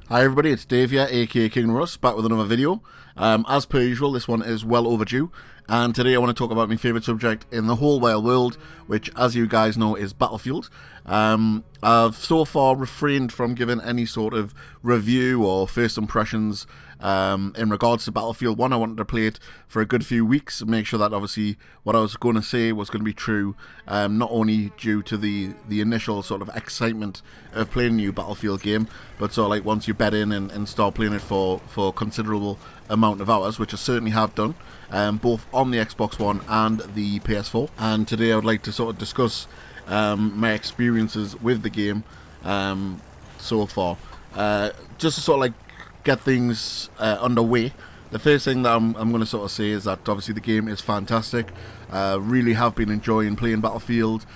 Hi everybody, it's Dave here, aka King Russ, back with another video. As per usual, this one is well overdue, and today I want to talk about my favourite subject in the whole wide world, which, as you guys know, is Battlefield. I've so far refrained from giving any sort of review or first impressions in regards to Battlefield 1. I wanted to play it for a good few weeks and make sure that obviously what I was going to say was going to be true, not only due to the initial sort of excitement of playing a new Battlefield game, but sort of like once you bed in and start playing it for a considerable amount of hours, which I certainly have done, both on the Xbox One and the PS4. And today I would like to sort of discuss my experiences with the game so far. Just to sort of like get things underway, the first thing that I'm going to sort of say is that obviously the game is fantastic. Really have been enjoying playing Battlefield.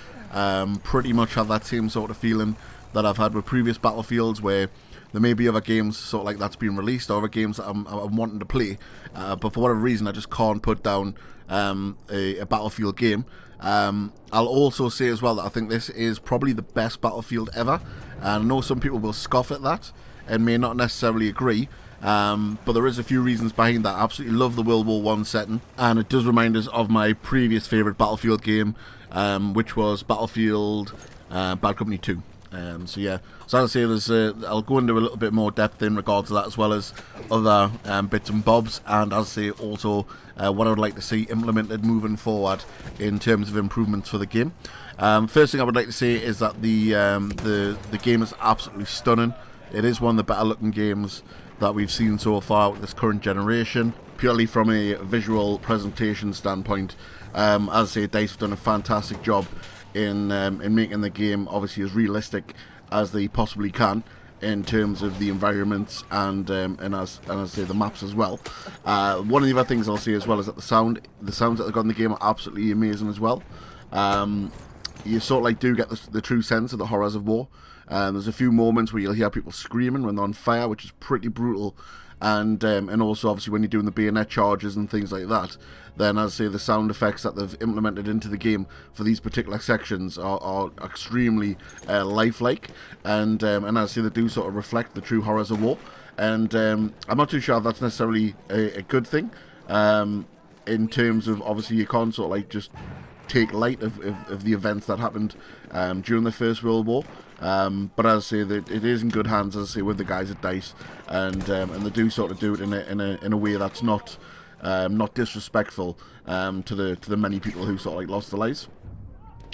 Pretty much have that same sort of feeling that I've had with previous Battlefields, where there may be other games sort of like that's been released, or other games that I'm wanting to play, but for whatever reason I just can't put down a Battlefield game. I'll also say as well that I think this is probably the best Battlefield ever, and I know some people will scoff at that and may not necessarily agree, but there is a few reasons behind that. I absolutely love the World War I setting, and it does remind us of my previous favourite Battlefield game, which was Battlefield Bad Company 2. So yeah, so as I say, I'll go into a little bit more depth in regards to that, as well as other bits and bobs, and as I say, also what I would like to see implemented moving forward in terms of improvements for the game. First thing I would like to say is that the game is absolutely stunning. It is one of the better looking games that we've seen so far with this current generation, purely from a visual presentation standpoint. As I say, DICE have done a fantastic job in making the game obviously as realistic as they possibly can in terms of the environments and as I say, the maps as well. One of the other things I'll say as well is that the sounds that they've got in the game are absolutely amazing as well. You sort of like do get the true sense of the horrors of war. There's a few moments where you'll hear people screaming when they're on fire, which is pretty brutal. And also obviously when you're doing the bayonet charges and things like that, then as I say, the sound effects that they've implemented into the game for these particular sections are extremely lifelike, and as I say, they do sort of reflect the true horrors of war. And I'm not too sure if that's necessarily a good thing, in terms of obviously you can't sort of like just take light of the events that happened during the First World War. But as I say, that it is in good hands, as I say, with the guys at DICE, and they do sort of do it in a way that's not disrespectful to the many people who sort of like lost their lives.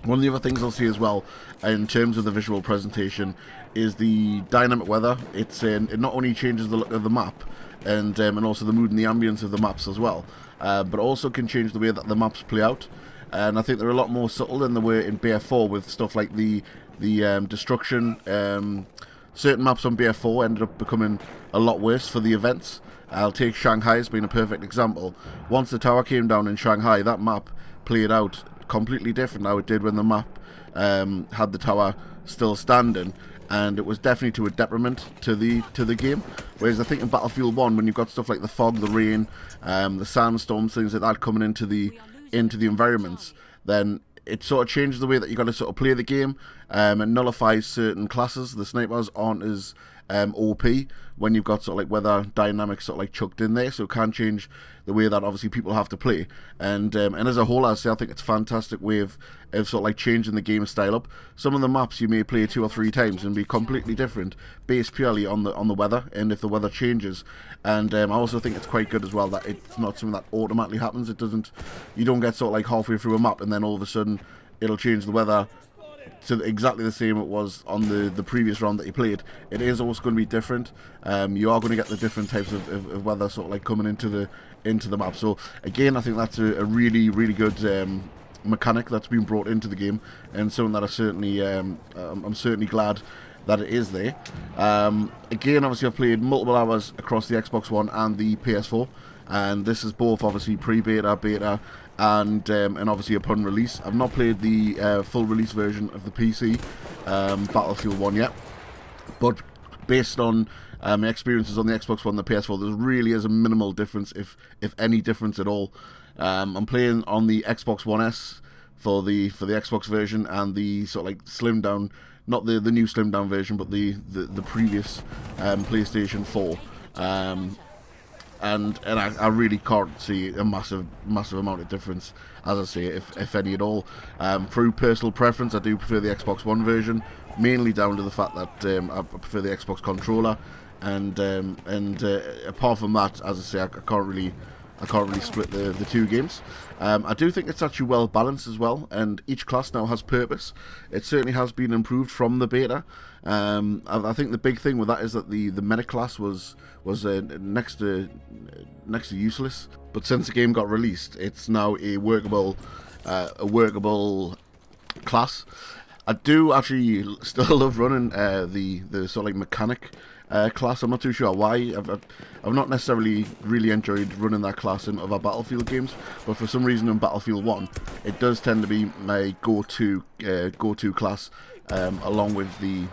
One of the other things I'll say as well, in terms of the visual presentation, is the dynamic weather. It not only changes the look of the map, and also the mood and the ambience of the maps as well, but also can change the way that the maps play out. And I think they're a lot more subtle than they were in BF4 with stuff like the destruction. Certain maps on BF4 ended up becoming a lot worse for the events. I'll take Shanghai as being a perfect example. Once the tower came down in Shanghai, that map played out completely different how it did when the map had the tower still standing, and it was definitely to a detriment to the game. Whereas I think in Battlefield 1, when you've got stuff like the fog, the rain, the sandstorms, things like that coming into the environments, then it sort of changes the way that you're going to sort of play the game, and nullifies certain classes. The snipers aren't as OP when you've got sort of like weather dynamics sort of like chucked in there, so it can change the way that obviously people have to play. And as a whole, I think it's a fantastic way of sort of like changing the game style up. Some of the maps you may play 2 or 3 times and be completely different based purely on the weather, and if the weather changes. And I also think it's quite good as well that it's not something that automatically happens. You don't get sort of like halfway through a map and then all of a sudden it'll change the weather to exactly the same it was on the previous round that you played. It is always going to be different. You are going to get the different types of weather sort of like coming into the map. So again, I think that's a really, really good mechanic that's been brought into the game, and something that I'm certainly glad that it is there. Again, obviously I've played multiple hours across the Xbox One and the PS4, and this is both obviously pre-beta, beta, and obviously upon release. I've not played the full release version of the PC Battlefield 1 yet, but based on my experiences on the Xbox One and the PS4, there really is a minimal difference, if any difference at all. I'm playing on the Xbox One S for the Xbox version, and the sort of like slimmed down not the new slimmed down version, but the previous PlayStation 4. And I really can't see a massive amount of difference, as I say, if any at all. Through personal preference, I do prefer the Xbox One version, mainly down to the fact that I prefer the Xbox controller, and apart from that, as I say, I can't really split the two games. I do think it's actually well balanced as well, and each class now has purpose. It certainly has been improved from the beta. I think the big thing with that is that the meta class was next to useless. But since the game got released, it's now a workable class. I do actually still love running the sort of like mechanic class. I'm not too sure why. I've not necessarily really enjoyed running that class in other Battlefield games, but for some reason in Battlefield 1, it does tend to be my go-to class, along with the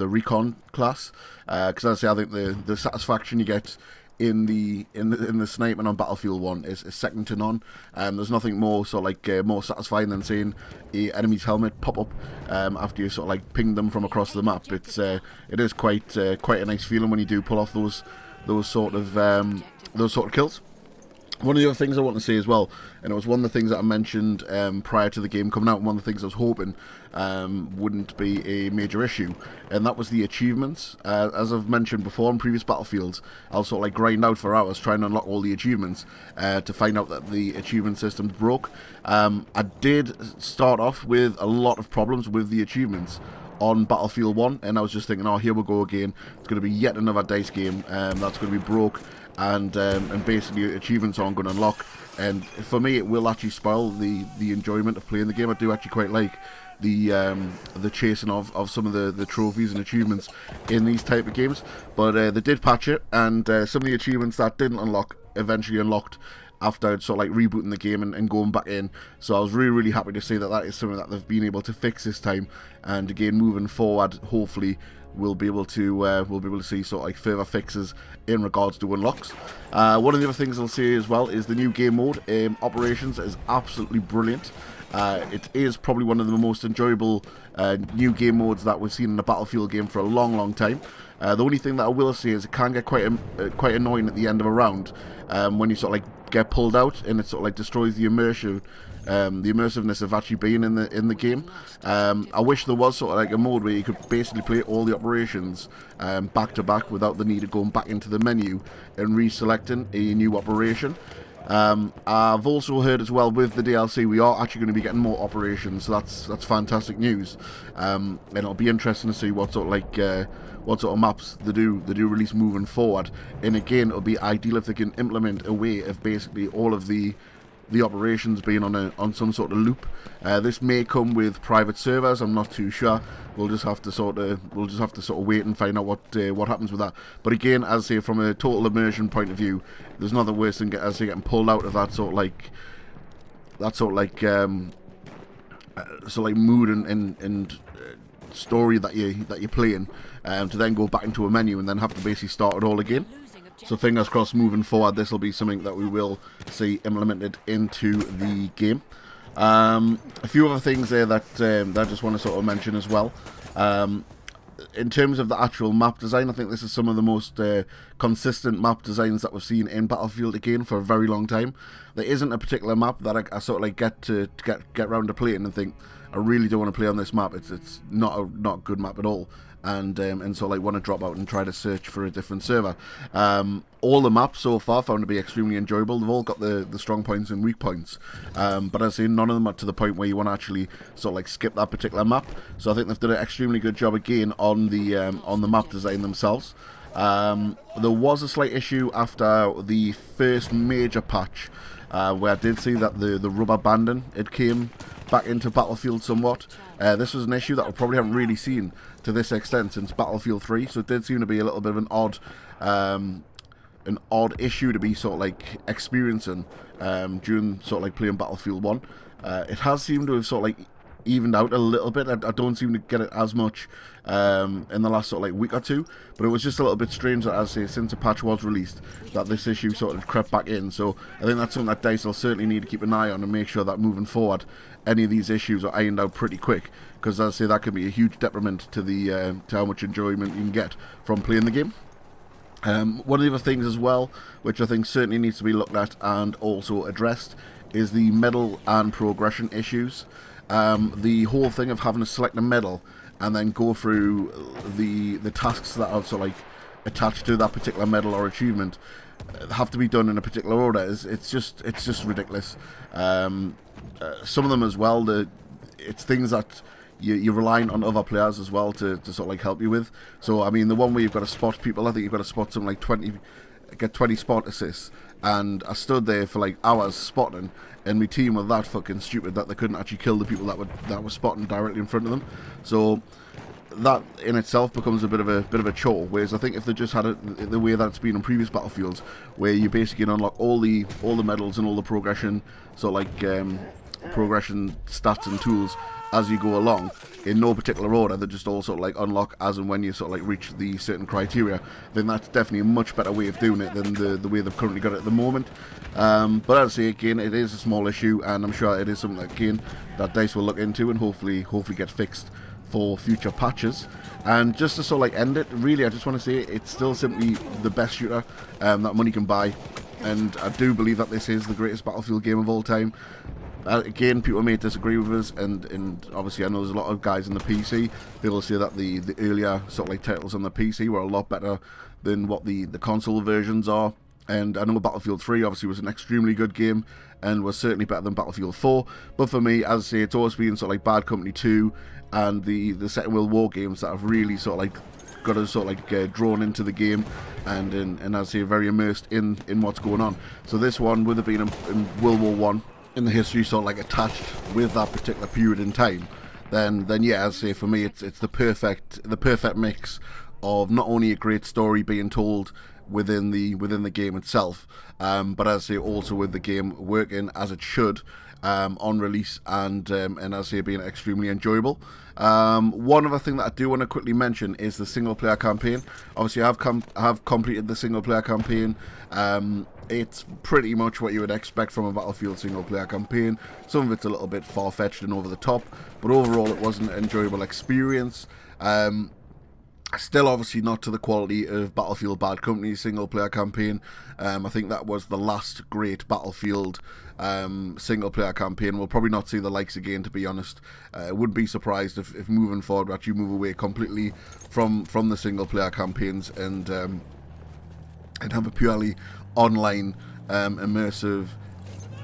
recon class. Because as I say, I think the satisfaction you get in the sniping on Battlefield 1 is second to none. There's nothing more more satisfying than seeing a enemy's helmet pop up after you sort of like ping them from across the map. It is quite a nice feeling when you do pull off those sort of kills. One of the other things I want to say as well, and it was one of the things that I mentioned prior to the game coming out, and one of the things I was hoping wouldn't be a major issue, and that was the achievements. As I've mentioned before in previous Battlefields, I'll sort of like grind out for hours trying to unlock all the achievements to find out that the achievement system broke. I did start off with a lot of problems with the achievements on Battlefield 1, and I was just thinking, oh, here we go again. It's going to be yet another DICE game that's going to be broke, and basically achievements aren't going to unlock. And for me, it will actually spoil the enjoyment of playing the game. I do actually quite like the chasing of some of the trophies and achievements in these type of games. But they did patch it, and some of the achievements that didn't unlock eventually unlocked after I'd sort of like rebooting the game and going back in. So I was really happy to see that that is something that they've been able to fix this time. And again, moving forward, hopefully we'll be able to see sort of like further fixes in regards to unlocks. One of the other things I'll say as well is the new game mode, Operations, is absolutely brilliant. It is probably one of the most enjoyable new game modes that we've seen in a Battlefield game for a long time. The only thing that I will say is it can get quite annoying at the end of a round when you sort of like get pulled out, and it sort of like destroys the immersiveness of actually being in the game. I wish there was sort of like a mode where you could basically play all the operations back to back without the need of going back into the menu and reselecting a new operation. I've also heard as well with the DLC we are actually going to be getting more operations, so that's fantastic news. And it'll be interesting to see what sort of maps they do release moving forward. And again, it'll be ideal if they can implement a way of basically all of the operations being on some sort of loop. This may come with private servers. I'm not too sure. We'll just have to sort of wait and find out what happens with that. But again, as I say, from a total immersion point of view, there's nothing worse than getting pulled out of that sort of like mood and story that you're playing, to then go back into a menu and then have to basically start it all again. So fingers crossed, moving forward, this will be something that we will see implemented into the game. A few other things there that I just want to sort of mention as well. In terms of the actual map design, I think this is some of the most consistent map designs that we've seen in Battlefield again for a very long time. There isn't a particular map that I sort of like get round to playing and think I really don't want to play on this map. It's not a good map at all. And so like want to drop out and try to search for a different server. All the maps so far found to be extremely enjoyable. They've all got the strong points and weak points, but as I say, none of them are to the point where you want to actually sort of like skip that particular map. So I think they've done an extremely good job again on the map design themselves. There was a slight issue after the first major patch, where I did see that the rubber banding, it came back into Battlefield somewhat. This was an issue that we probably haven't really seen to this extent since Battlefield 3, so it did seem to be a little bit of an odd issue to be sort of like experiencing during sort of like playing Battlefield 1. It has seemed to have sort of like evened out a little bit. I don't seem to get it as much in the last sort of like week or two, but it was just a little bit strange that, as I say, since the patch was released, that this issue sort of crept back in. So I think that's something that DICE will certainly need to keep an eye on and make sure that moving forward, any of these issues are ironed out pretty quick, because as I say, that could be a huge detriment to the to how much enjoyment you can get from playing the game. One of the other things as well, which I think certainly needs to be looked at and also addressed, is the medal and progression issues. The whole thing of having to select a medal and then go through the tasks that are sort of like attached to that particular medal or achievement have to be done in a particular order. It's just ridiculous. Some of them as well, it's things that you're relying on other players as well to sort of like help you with. So I mean, the one where you've got to spot people, I think you've got to spot something like get 20 spot assists, and I stood there for like hours spotting, and my team were that fucking stupid that they couldn't actually kill the people that were spotting directly in front of them. So that in itself becomes a bit of a chore. Whereas I think if they just had it the way that it's been in previous Battlefields, where you basically unlock all the medals and all the progression, so like progression stats and tools as you go along in no particular order, they just all sort of like unlock as and when you sort of like reach the certain criteria, then that's definitely a much better way of doing it than the way they've currently got it at the moment. But as I say, again, it is a small issue, and I'm sure it is something that, again, that DICE will look into and hopefully get fixed for future patches. And just to sort of like end it, really, I just want to say it's still simply the best shooter that money can buy, and I do believe that this is the greatest Battlefield game of all time. Again, people may disagree with us, and obviously I know there's a lot of guys on the PC who will say that the earlier sort of like titles on the PC were a lot better than what the console versions are. And I know Battlefield 3 obviously was an extremely good game and was certainly better than Battlefield 4. But for me, as I say, it's always been sort of like Bad Company 2 and the Second World War games that have really sort of like got us sort of like drawn into the game and as I say, very immersed in what's going on. So this one, with it being in World War 1, in the history sort of like attached with that particular period in time, then yeah, as I say, for me it's the perfect mix of not only a great story being told within the game itself, but as I say, also with the game working as it should on release, and as I say, being extremely enjoyable. One other thing that I do want to quickly mention is the single player campaign. Obviously, I have completed the single player campaign. It's pretty much what you would expect from a Battlefield single player campaign. Some of it's a little bit far-fetched and over the top, but overall it was an enjoyable experience. Still obviously not to the quality of Battlefield Bad Company's single player campaign. I think that was the last great Battlefield single player campaign. We'll probably not see the likes again, to be honest. I wouldn't be surprised if moving forward we actually move away completely from the single player campaigns and have a purely online immersive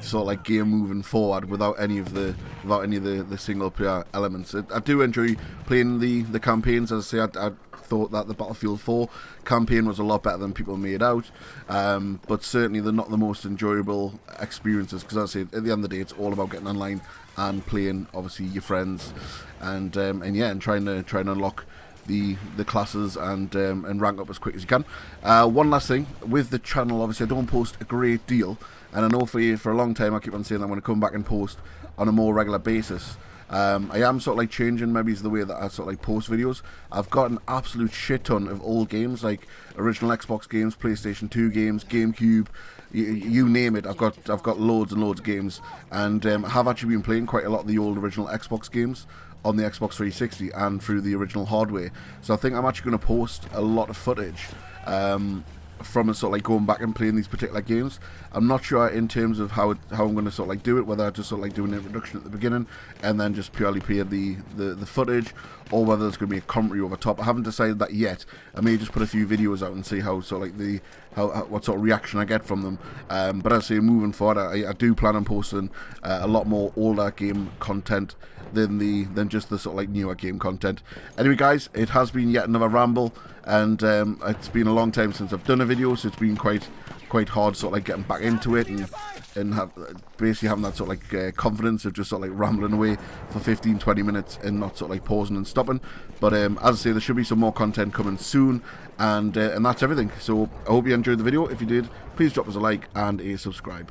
sort of like game moving forward without any of the single player elements. I do enjoy playing the campaigns. As I say, I thought that the Battlefield 4 campaign was a lot better than people made out, but certainly they're not the most enjoyable experiences, because as I say, at the end of the day, it's all about getting online and playing obviously your friends and trying to unlock the classes and rank up as quick as you can. One last thing with the channel, obviously I don't post a great deal, and I know for a long time I keep on saying that I'm going to come back and post on a more regular basis. I am sort of like changing maybe the way that I sort of like post videos. I've got an absolute shit ton of old games, like original Xbox games, PlayStation 2 games, GameCube, you name it. I've got loads and loads of games, and I have actually been playing quite a lot of the old original Xbox games on the Xbox 360 and through the original hardware. So I think I'm actually going to post a lot of footage from sort of like going back and playing these particular games. I'm not sure in terms of how I'm going to sort of like do it, whether I just sort of like do an introduction at the beginning and then just purely play the footage, or whether there's going to be a commentary over top. I haven't decided that yet. I may just put a few videos out and see how sort of like what sort of reaction I get from them. But as I say, moving forward, I do plan on posting a lot more older game content than just the sort of like newer game content. Anyway, guys, it has been yet another ramble, and it's been a long time since I've done a video, so it's been quite hard sort of like getting back into it and basically having that sort of like confidence of just sort of like rambling away for 15-20 minutes and not sort of like pausing and stopping. But as I say, there should be some more content coming soon, and that's everything. So I hope you enjoyed the video. If you did, please drop us a like and a subscribe.